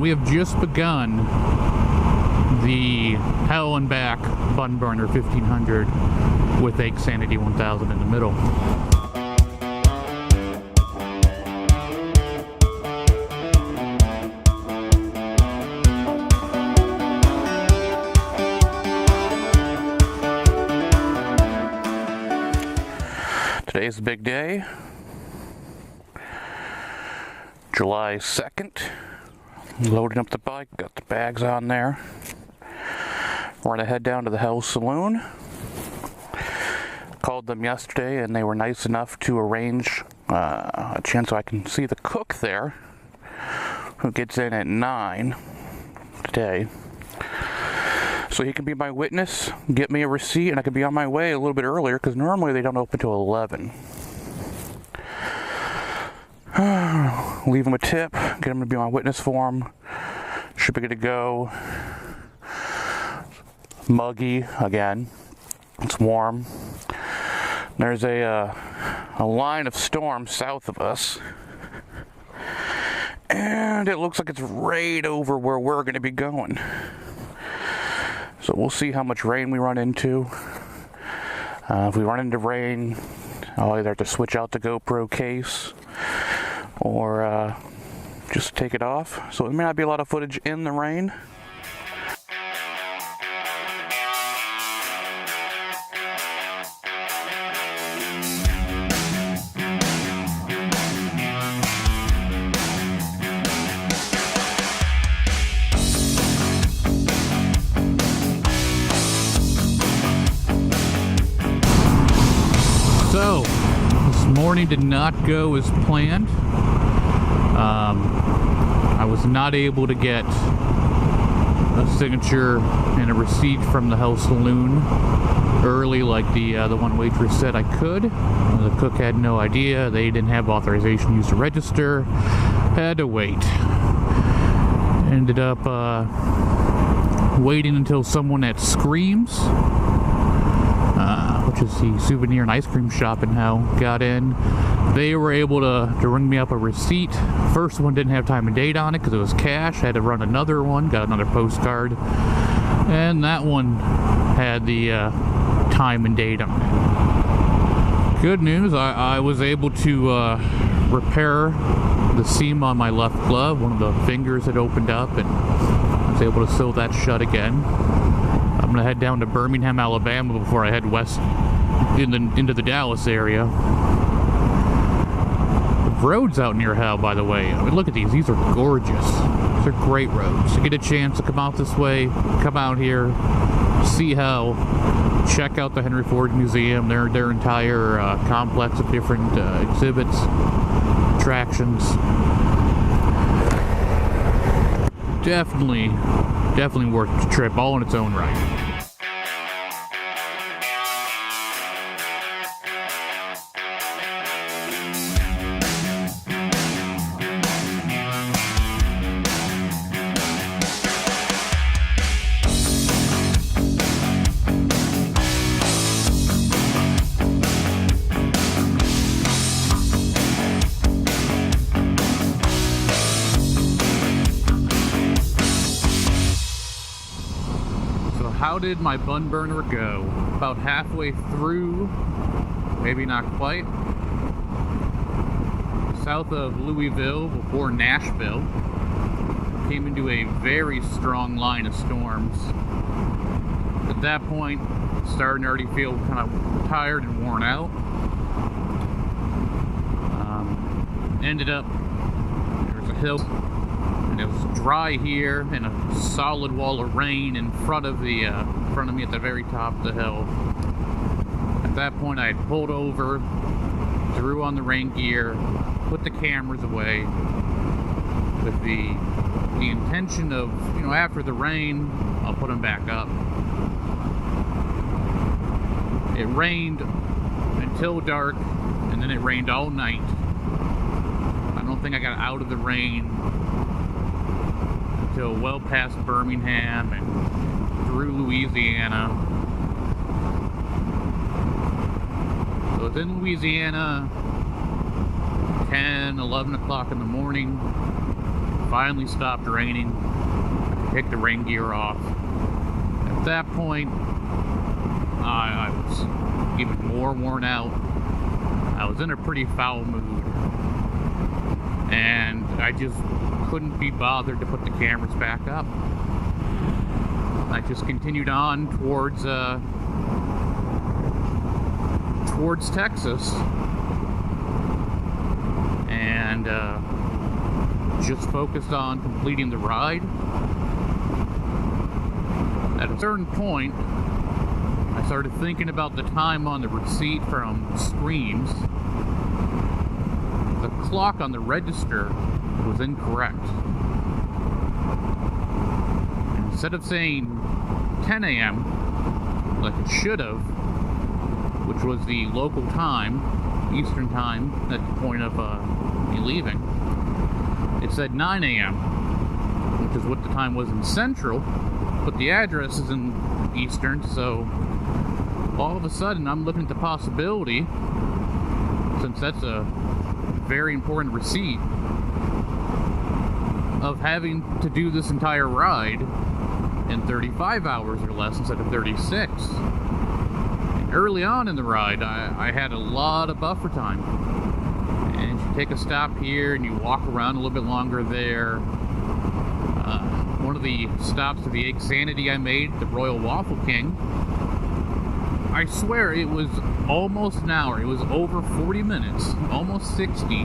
We have just begun the Hell and Back Bun Burner 1500 with EggSanity 1000 in the middle. Today's the big day, July 2nd. Loading up the bike, got the bags on there. We're gonna head down to the Hell Saloon. Called them yesterday and they were nice enough to arrange a chance so I can see the cook there, who gets in at 9 today. So he can be my witness, get me a receipt, and I can be on my way a little bit earlier because normally they don't open till 11. Leave him a tip, get him to be my witness for him. Should be good to go. Muggy again. It's warm. There's a line of storm south of us, and it looks like it's right over where we're going to be going. So we'll see how much rain we run into. If we run into rain, I'll either have to switch out the GoPro case or just take it off. So there may not be a lot of footage in the rain. So, this morning did not go as planned. I was not able to get a signature and a receipt from the Hell Saloon early like the one waitress said I could. The cook had no idea. They didn't have authorization to use the register. Had to wait. Ended up waiting until someone at Screams, which is the souvenir and ice cream shop in Hell, got in. They were able to ring me up a receipt. First one didn't have time and date on it because it was cash. Had to run another one, got another postcard, and that one had the time and date on it. Good news, I was able to repair the seam on my left glove. One of the fingers had opened up, and I was able to sew that shut again. I'm gonna head down to Birmingham, Alabama before I head west into the Dallas area. The roads out near Hell, by the way, I mean, look at these. These are gorgeous. These are great roads. You get a chance to come out this way, come out here, see Hell, check out the Henry Ford Museum, their entire complex of different exhibits, attractions. Definitely worth the trip, all in its own right. How did my bun burner go? About halfway through, maybe not quite, south of Louisville before Nashville, came into a very strong line of storms. At that point, starting to already feel kind of tired and worn out. Ended up, there's a hill, and it was dry here, and a solid wall of rain in front of me at the very top of the hill. At that point, I had pulled over, threw on the rain gear, put the cameras away, with the intention of, after the rain, I'll put them back up. It rained until dark, and then it rained all night. I don't think I got out of the rain until well past Birmingham and through Louisiana. So it's in Louisiana, 10, 11 o'clock in the morning. finally stopped raining. I could take the rain gear off. At that point, I was even more worn out. I was in a pretty foul mood. And I just couldn't be bothered to put the cameras back up. I just continued on towards Texas, and just focused on completing the ride. At a certain point, I started thinking about the time on the receipt from Screams. The clock on the register was incorrect. Instead of saying 10 a.m. like it should have, which was the local time, Eastern time, at the point of me leaving, it said 9 a.m., which is what the time was in Central, but the address is in Eastern, so all of a sudden I'm looking at the possibility, since that's a very important receipt, of having to do this entire ride in 35 hours or less instead of 36. And early on in the ride, I had a lot of buffer time. And you take a stop here and you walk around a little bit longer there. One of the stops to the EggSanity I made, the Royal Waffle King, I swear it was almost an hour. It was over 40 minutes, almost 60,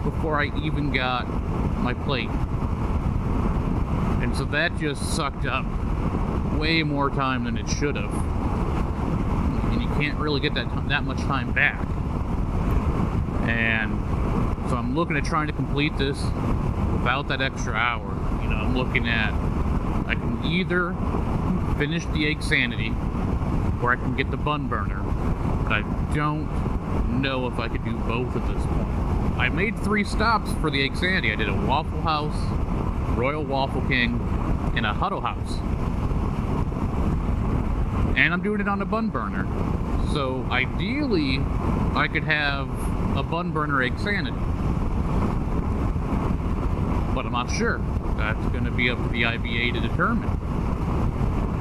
before I even got my plate. And so that just sucked up way more time than it should have. And you can't really get that much time back. And so I'm looking at trying to complete this without that extra hour. You know, I'm looking at, I can either finish the EggSanity or I can get the bun burner. But I don't know if I could do both at this point. I made 3 stops for the EggSanity. I did a Waffle House, Royal Waffle King, and a Huddle House. And I'm doing it on a bun burner. So ideally, I could have a bun burner EggSanity. But I'm not sure. That's going to be up to the IBA to determine.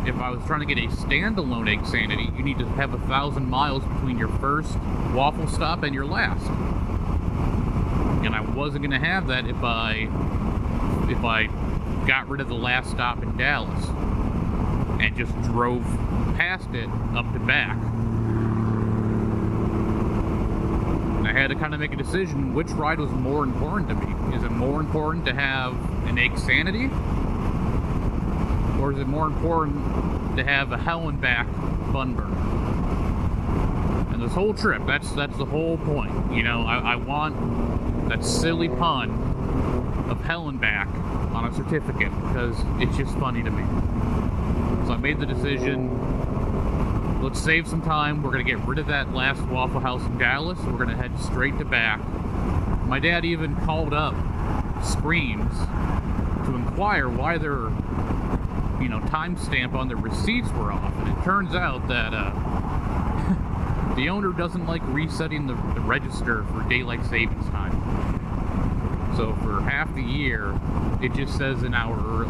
If I was trying to get a standalone EggSanity, you need to have 1,000 miles between your first waffle stop and your last. And I wasn't going to have that if I got rid of the last stop in Dallas and just drove past it up to back. And I had to kind of make a decision which ride was more important to me. Is it more important to have an EggSanity, or is it more important to have a hell and back bun burner? And this whole trip, that's the whole point. You know, I want that silly pun of hell and back on a certificate because it's just funny to me. So I made the decision, let's save some time. We're going to get rid of that last Waffle House in Dallas. We're going to head straight to back. My dad even called up Screams to inquire why their, you know, timestamp on the receipts were off. And it turns out that the owner doesn't like resetting the register for daylight savings time. So for half the year, it just says an hour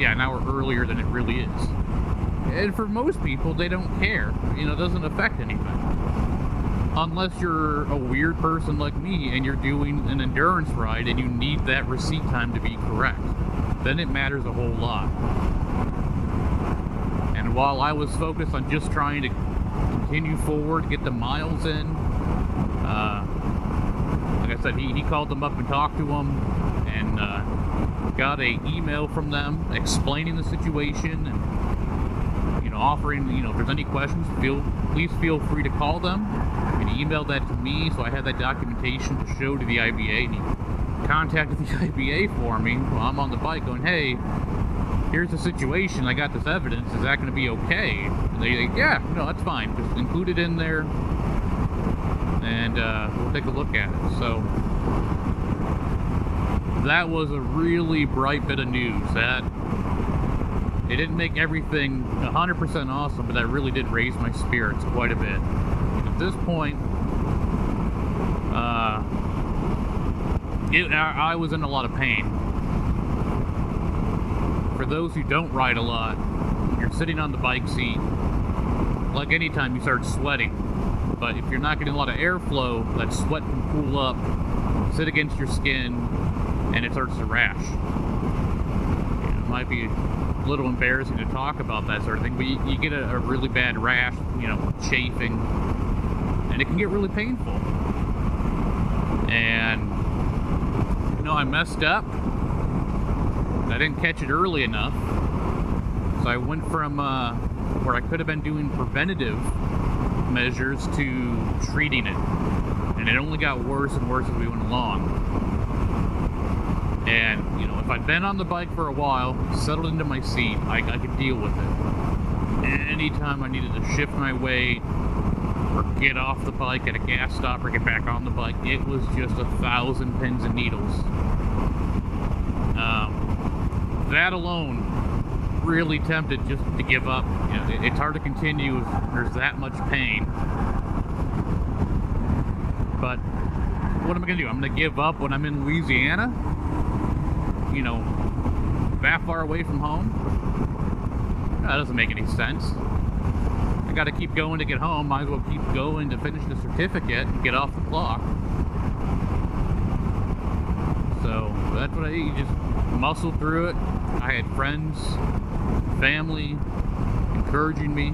earlier than it really is. And for most people, they don't care. You know, it doesn't affect anything. Unless you're a weird person like me and you're doing an endurance ride and you need that receipt time to be correct. Then it matters a whole lot. And while I was focused on just trying to continue forward, get the miles in, like I said, he called them up and talked to them, and got an email from them explaining the situation and, you know, offering, you know, if there's any questions, please feel free to call them. And he emailed that to me, so I had that documentation to show to the IBA, and he contacted the IBA for me while I'm on the bike going, hey, here's the situation, I got this evidence, is that going to be okay? And they're like, yeah, no, that's fine, just include it in there, and we'll take a look at it. So that was a really bright bit of news. That it didn't make everything 100% awesome, but that really did raise my spirits quite a bit. And at this point, I was in a lot of pain. those who don't ride a lot, you're sitting on the bike seat, like anytime you start sweating. But if you're not getting a lot of airflow, that sweat can pool up, sit against your skin, and it starts to rash. It might be a little embarrassing to talk about that sort of thing, but you get a really bad rash, chafing, and it can get really painful. And, I messed up. I didn't catch it early enough. So I went from where I could have been doing preventative measures to treating it. And it only got worse and worse as we went along. And, if I'd been on the bike for a while, settled into my seat, I could deal with it. Anytime I needed to shift my weight, or get off the bike at a gas stop, or get back on the bike, it was just 1,000 pins and needles. That alone really tempted just to give up. It's hard to continue if there's that much pain. But what am I going to do? I'm going to give up when I'm in Louisiana? That far away from home? That doesn't make any sense. I got to keep going to get home. Might as well keep going to finish the certificate and get off the clock. So that's what I did. You just muscle through it. I had friends, family encouraging me.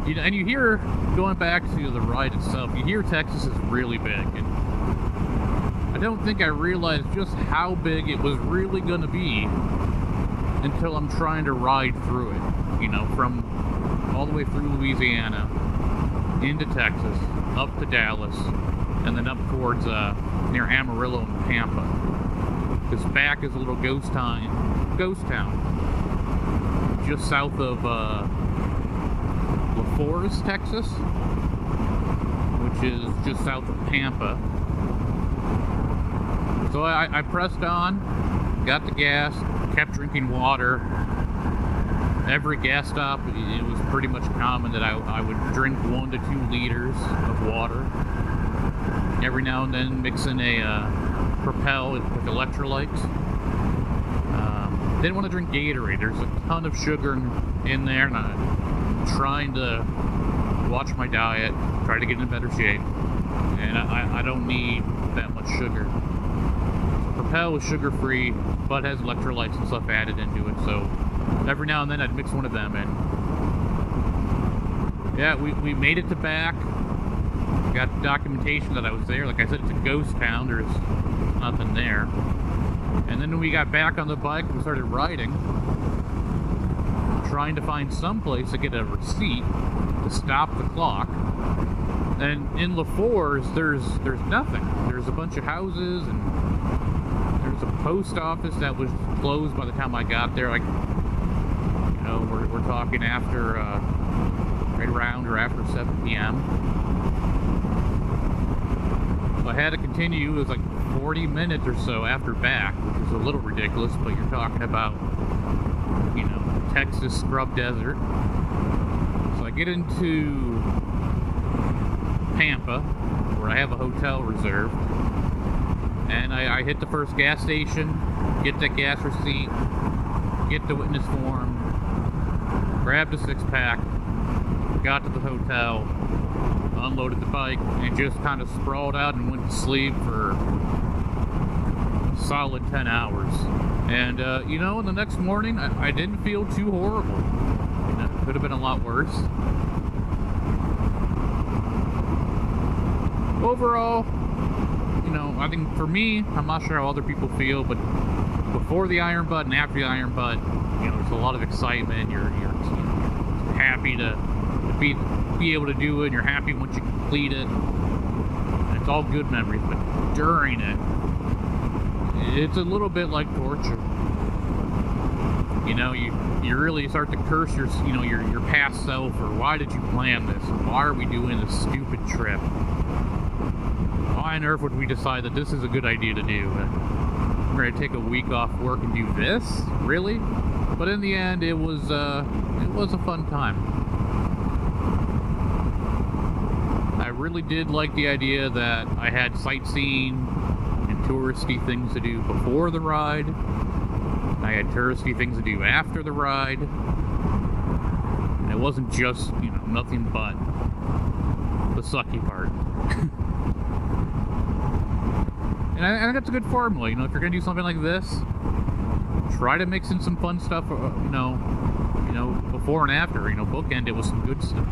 And you hear, going back to the ride itself, you hear Texas is really big. And I don't think I realized just how big it was really going to be until I'm trying to ride through it. From all the way through Louisiana, into Texas, up to Dallas, and then up towards near Amarillo and Tampa. This back is a little ghost town, just south of La Forest, Texas, which is just south of Tampa. So I pressed on, got the gas, kept drinking water. Every gas stop, it was pretty much common that I would drink 1 to 2 liters of water. Every now and then mix in a Propel with electrolytes. Didn't want to drink Gatorade. There's a ton of sugar in there, and I'm trying to watch my diet, try to get in better shape, and I don't need that much sugar. So Propel is sugar-free, but has electrolytes and stuff added into it, so every now and then I'd mix one of them in. Yeah, we made it to back. Got documentation that I was there. Like I said, it's a ghost town. There's nothing there. And then when we got back on the bike, we started riding, trying to find some place to get a receipt to stop the clock. And in La Forest, there's nothing. There's a bunch of houses, and there's a post office that was closed by the time I got there. Like, we're talking after right around or after 7 p.m. So I had to continue. It was like 40 minutes or so after back, which is a little ridiculous, but you're talking about, Texas scrub desert. So I get into Tampa, where I have a hotel reserved, and I hit the first gas station, get that gas receipt, get the witness form, grabbed a 6-pack, got to the hotel, unloaded the bike, and just kind of sprawled out and went to sleep for a solid 10 hours. And, in the next morning, I didn't feel too horrible. It could have been a lot worse. Overall, I think for me, I'm not sure how other people feel, but before the iron butt and after the iron butt, there's a lot of excitement. You're happy to be able to do it, and you're happy once you complete it. And it's all good memories, but during it, it's a little bit like torture. You really start to curse your past self, or why did you plan this? Why are we doing this stupid trip? Why on earth would we decide that this is a good idea to do? We're going to take a week off work and do this? Really? But in the end, it was a fun time. I really did like the idea that I had sightseeing in touristy things to do before the ride. I had touristy things to do after the ride. And it wasn't just, you know, nothing but the sucky part. And I think that's a good formula, you know, if you're gonna do something like this, try to mix in some fun stuff, you know, before and after, you know, bookend it with some good stuff.